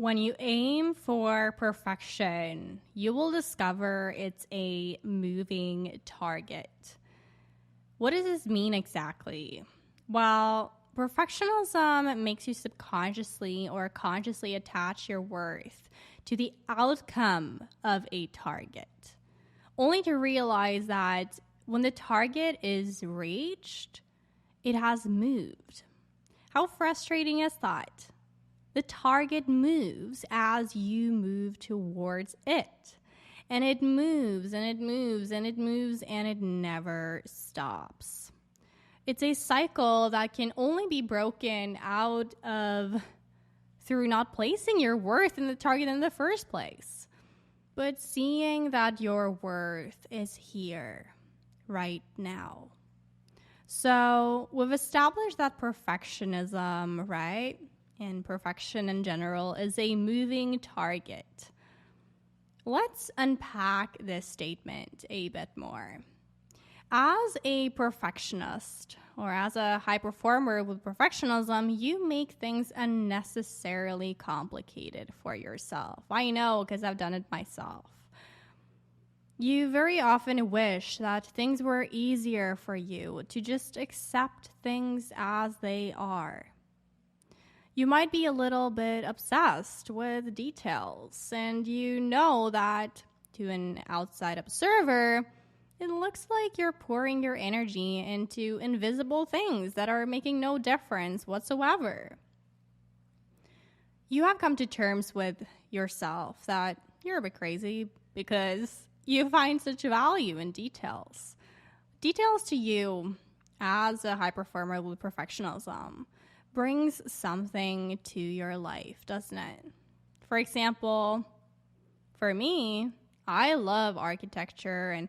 When you aim for perfection, you will discover it's a moving target. What does this mean exactly? Well, perfectionism makes you subconsciously or consciously attach your worth to the outcome of a target, only to realize that when the target is reached, it has moved. How frustrating is that? The target moves as you move towards it. And it moves and it moves and it moves and it never stops. It's a cycle that can only be broken out of through not placing your worth in the target in the first place, but seeing that your worth is here right now. So we've established that perfectionism, right? And perfection in general is a moving target. Let's unpack this statement a bit more. As a perfectionist or as a high performer with perfectionism, you make things unnecessarily complicated for yourself. I know because I've done it myself. You very often wish that things were easier for you to just accept things as they are. You might be a little bit obsessed with details, and you know that to an outside observer, it looks like you're pouring your energy into invisible things that are making no difference whatsoever. You have come to terms with yourself that you're a bit crazy because you find such value in details. Details to you, as a high performer with perfectionism, brings something to your life, doesn't it? For example, for me, I love architecture and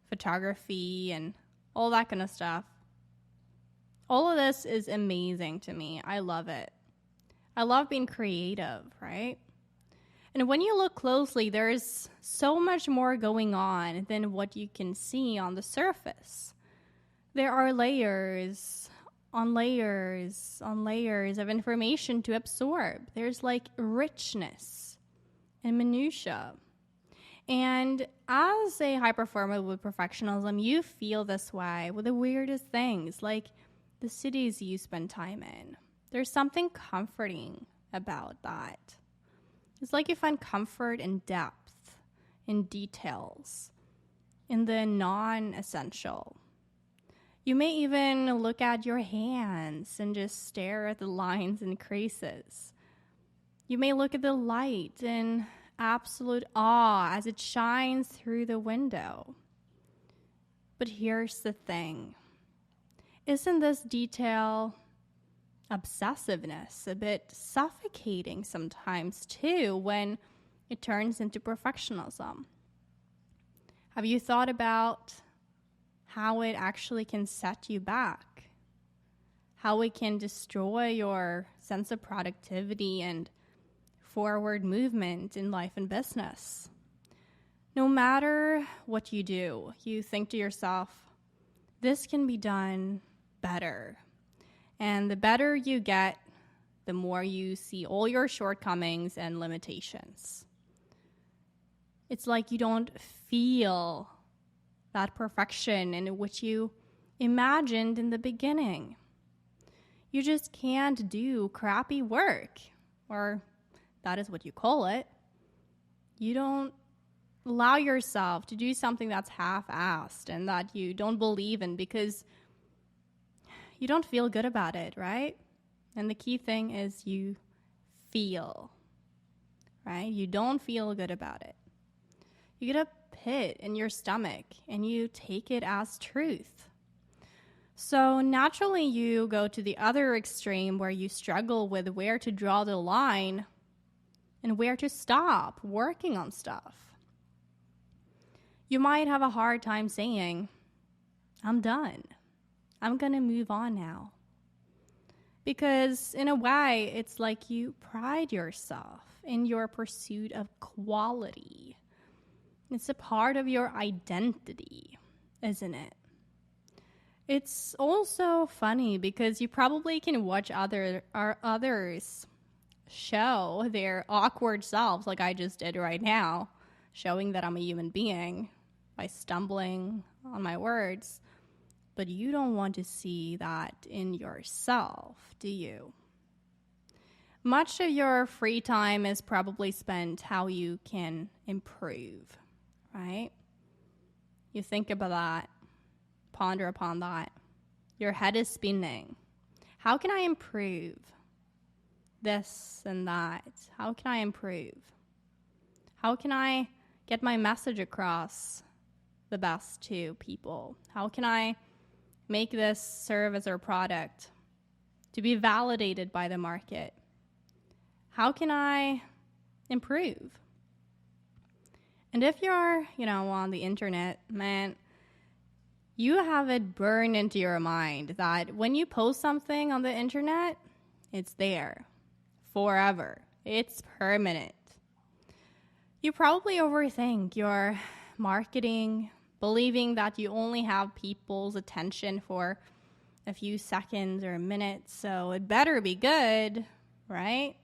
photography and all that kind of stuff. All of this is amazing to me. I love it. I love being creative, right? And when you look closely, there's so much more going on than what you can see on the surface. There are layers on layers on layers of information to absorb. There's like richness and minutia. And as a high performer with perfectionism, you feel this way with the weirdest things, like the cities you spend time in. There's something comforting about that. It's like you find comfort in depth, in details, in the non-essential. You may even look at your hands and just stare at the lines and creases. You may look at the light in absolute awe as it shines through the window. But here's the thing. Isn't this detail obsessiveness a bit suffocating sometimes too when it turns into perfectionism? Have you thought about how it actually can set you back? How it can destroy your sense of productivity and forward movement in life and business? No matter what you do, you think to yourself, this can be done better. And the better you get, the more you see all your shortcomings and limitations. It's like you don't feel that perfection in which you imagined in the beginning. You just can't do crappy work, or that is what you call it. You don't allow yourself to do something that's half-assed and that you don't believe in because you don't feel good about it, right? And the key thing is you feel, right? You don't feel good about it. You get a pit in your stomach and you take it as truth. So naturally you go to the other extreme where you struggle with where to draw the line and where to stop working on stuff. You might have a hard time saying, I'm done. I'm going to move on now. Because in a way, it's like you pride yourself in your pursuit of quality. It's a part of your identity, isn't it? It's also funny because you probably can watch others show their awkward selves like I just did right now, showing that I'm a human being by stumbling on my words. But you don't want to see that in yourself, do you? Much of your free time is probably spent how you can improve, right? You think about that, ponder upon that. Your head is spinning. How can I improve this and that? How can I improve? How can I get my message across the best to people? How can I make this service or product to be validated by the market? How can I improve? And if you're, on the internet, man, you have it burned into your mind that when you post something on the internet, it's there forever. It's permanent. You probably overthink your marketing, believing that you only have people's attention for a few seconds or minutes, so it better be good, right?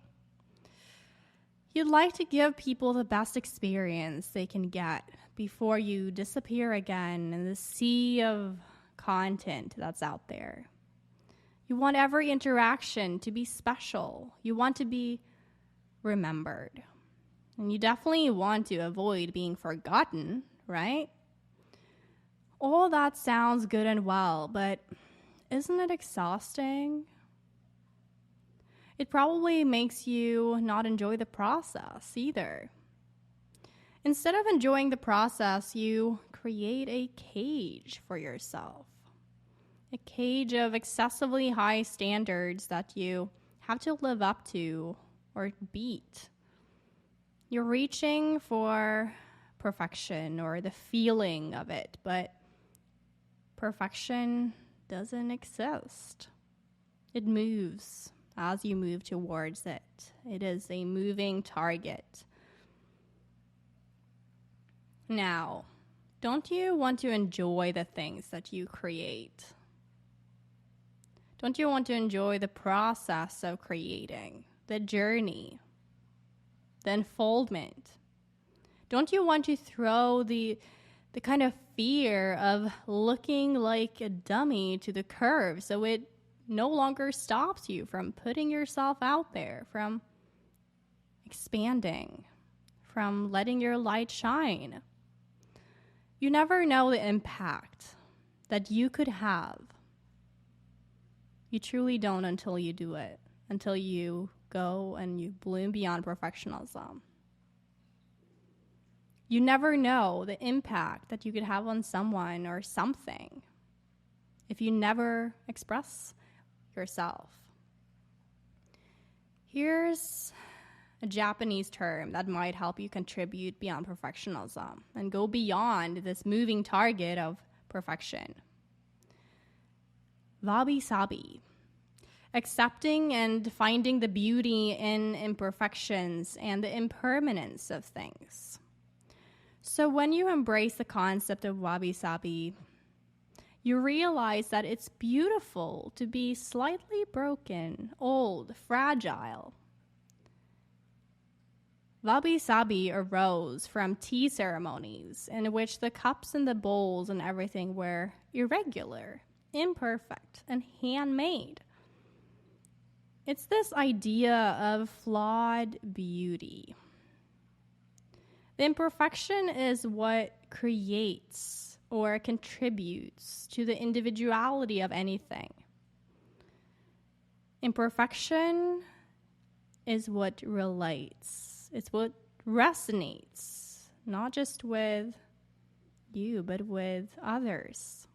You'd like to give people the best experience they can get before you disappear again in the sea of content that's out there. You want every interaction to be special. You want to be remembered. And you definitely want to avoid being forgotten, right? All that sounds good and well, but isn't it exhausting? It probably makes you not enjoy the process either. Instead of enjoying the process, you create a cage for yourself. A cage of excessively high standards that you have to live up to or beat. You're reaching for perfection or the feeling of it, but perfection doesn't exist. It moves as you move towards it. It is a moving target. Now, don't you want to enjoy the things that you create? Don't you want to enjoy the process of creating, the journey, the unfoldment? Don't you want to throw the kind of fear of looking like a dummy to the curb so it no longer stops you from putting yourself out there, from expanding, from letting your light shine? You never know the impact that you could have. You truly don't until you do it, until you go and you bloom beyond perfectionism. You never know the impact that you could have on someone or something if you never express yourself. Here's a Japanese term that might help you contribute beyond perfectionism and go beyond this moving target of perfection. Wabi-sabi. Accepting and finding the beauty in imperfections and the impermanence of things. So when you embrace the concept of wabi-sabi, you realize that it's beautiful to be slightly broken, old, fragile. Wabi-sabi arose from tea ceremonies in which the cups and the bowls and everything were irregular, imperfect, and handmade. It's this idea of flawed beauty. The imperfection is what creates or contributes to the individuality of anything. Imperfection is what relates. It's what resonates, not just with you, but with others.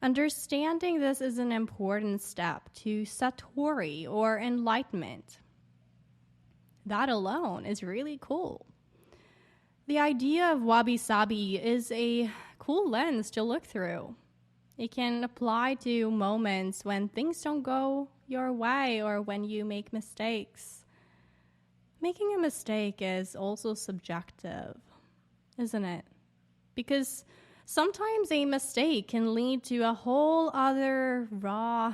Understanding this is an important step to satori or enlightenment. That alone is really cool. The idea of wabi-sabi is a cool lens to look through. It can apply to moments when things don't go your way or when you make mistakes. Making a mistake is also subjective, isn't it? Because sometimes a mistake can lead to a whole other raw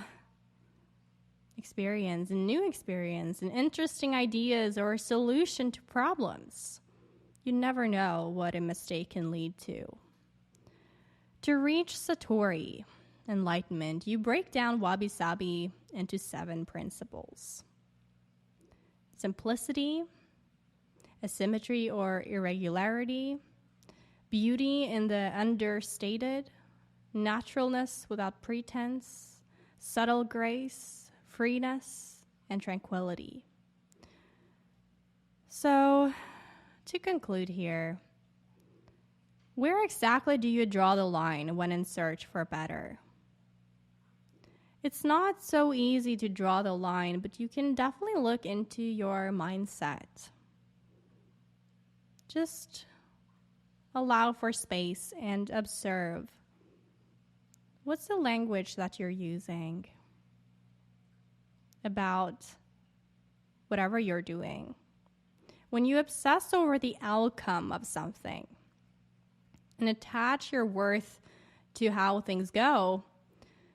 experience and new experience and interesting ideas or solution to problems. You never know what a mistake can lead to. To reach Satori, enlightenment, you break down wabi-sabi into 7 principles. Simplicity, asymmetry or irregularity, beauty in the understated, naturalness without pretense, subtle grace, freeness, and tranquility. So, to conclude here, where exactly do you draw the line when in search for better? It's not so easy to draw the line, but you can definitely look into your mindset. Just allow for space and observe. What's the language that you're using about whatever you're doing? When you obsess over the outcome of something and attach your worth to how things go,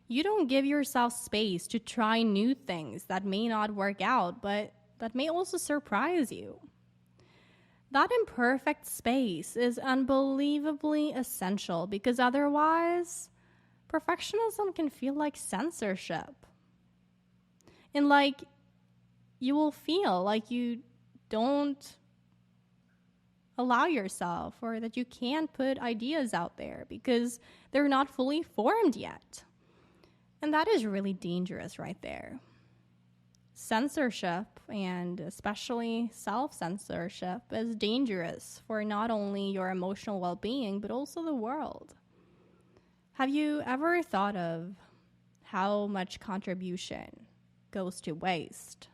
you don't give yourself space to try new things that may not work out, but that may also surprise you. That imperfect space is unbelievably essential because otherwise, perfectionism can feel like censorship. And like, you will feel like you don't allow yourself or that you can't put ideas out there because they're not fully formed yet. And that is really dangerous right there. Censorship, and especially self-censorship, is dangerous for not only your emotional well-being, but also the world. Have you ever thought of how much contribution goes to waste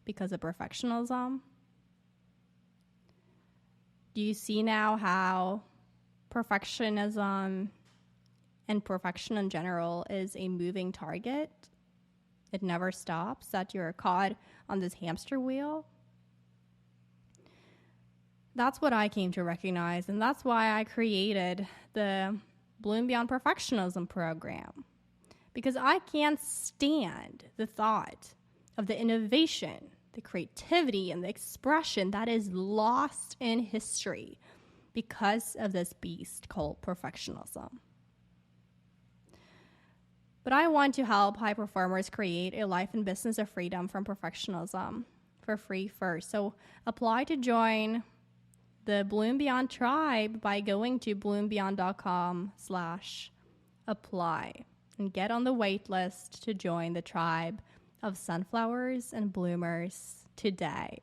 because of perfectionism? Do you see now how perfectionism and perfection in general is a moving target? It never stops, that you're caught on this hamster wheel. That's what I came to recognize, and that's why I created the Bloom Beyond Perfectionism program. Because I can't stand the thought of the innovation, the creativity, and the expression that is lost in history because of this beast called perfectionism. But I want to help high performers create a life and business of freedom from perfectionism for free first. So apply to join the Bloom Beyond tribe by going to bloombeyond.com/apply and get on the wait list to join the tribe of sunflowers and bloomers today.